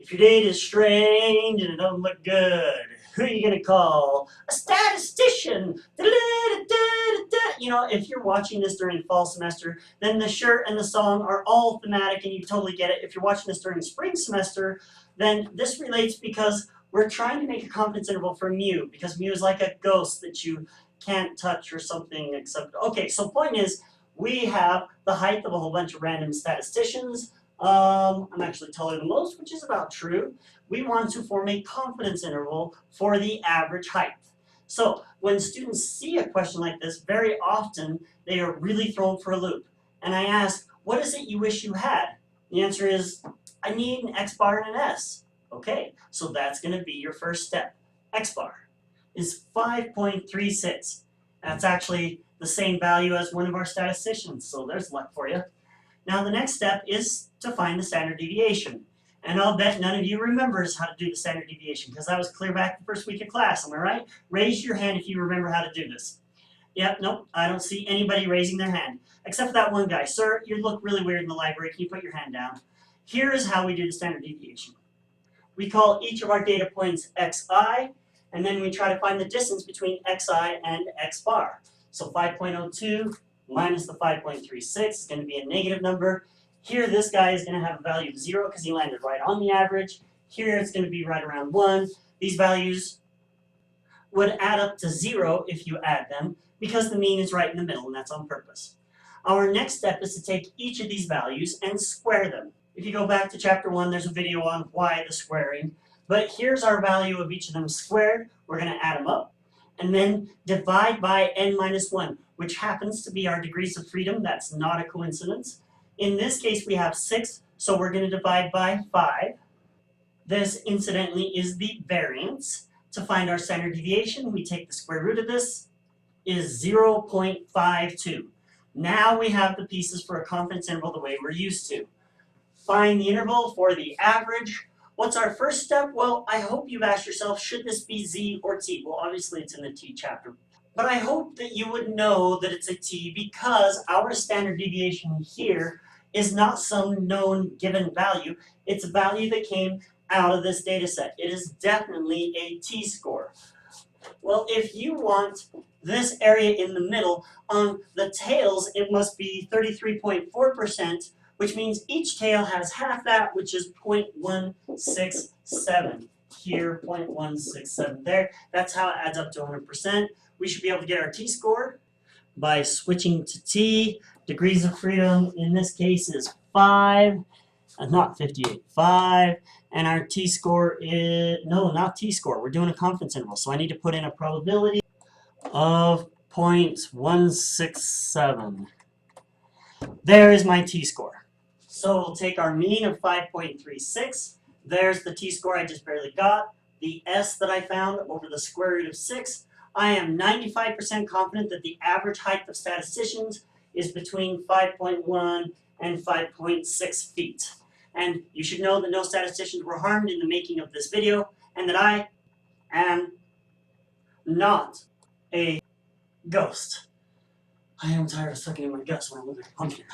If your data is strange and it doesn't look good, who are you going to call? A statistician. You know, if you're watching this during fall semester, then the shirt and the song are all thematic and you totally get it. If you're watching this during spring semester, then this relates because we're trying to make a confidence interval for mu, because mu is like a ghost that you can't touch or something except. Okay, so point is, we have the height of a whole bunch of random statisticians. I'm actually taller than most, which is about true. We want to form a confidence interval for the average height. So when students see a question like this, very often they are really thrown for a loop. And I ask, what is it you wish you had? The answer is, I need an X bar and an S. Okay, so that's going to be your first step. X bar is 5.36. That's actually the same value as one of our statisticians, so there's luck for you. Now the next step is to find the standard deviation. And I'll bet none of you remembers how to do the standard deviation because that was clear back the first week of class, am I right? Raise your hand if you remember how to do this. Yep, nope, I don't see anybody raising their hand. Except for that one guy. Sir, you look really weird in the library. Can you put your hand down? Here is how we do the standard deviation. We call each of our data points xi, and then we try to find the distance between xi and x bar. So 5.02 minus the 5.36 is going to be a negative number. Here, this guy is going to have a value of 0 because he landed right on the average. Here, it's going to be right around 1. These values would add up to 0 if you add them because the mean is right in the middle, and that's on purpose. Our next step is to take each of these values and square them. If you go back to chapter 1, there's a video on why the squaring. But here's our value of each of them squared. We're going to add them up. And then divide by n minus 1, which happens to be our degrees of freedom. That's not a coincidence. In this case, we have 6, so we're going to divide by 5. This, incidentally, is the variance. To find our standard deviation, we take the square root of this, is 0.52. Now we have the pieces for a confidence interval the way we're used to. Find the interval for the average. What's our first step? Well, I hope you've asked yourself, should this be z or t? Well, obviously it's in the t chapter. But I hope that you would know that it's a t because our standard deviation here is not some known given value. It's a value that came out of this data set. It is definitely a t-score. Well, if you want this area in the middle, on the tails it must be 33.4%, which means each tail has half that, which is 0.167. Here, 0.167 there. That's how it adds up to 100%. We should be able to get our t-score by switching to t. Degrees of freedom in this case is 5, not 58, 5. And our t-score is, no, not t-score. We're doing a confidence interval. So I need to put in a probability of 0.167. There is my t-score. So we'll take our mean of 5.36. There's the t-score I just barely got. The s that I found over the square root of 6. I am 95% confident that the average height of statisticians is between 5.1 and 5.6 feet. And you should know that no statisticians were harmed in the making of this video, and that I am not a ghost. I am tired of sucking in my guts when I'm looking at a pumpkin.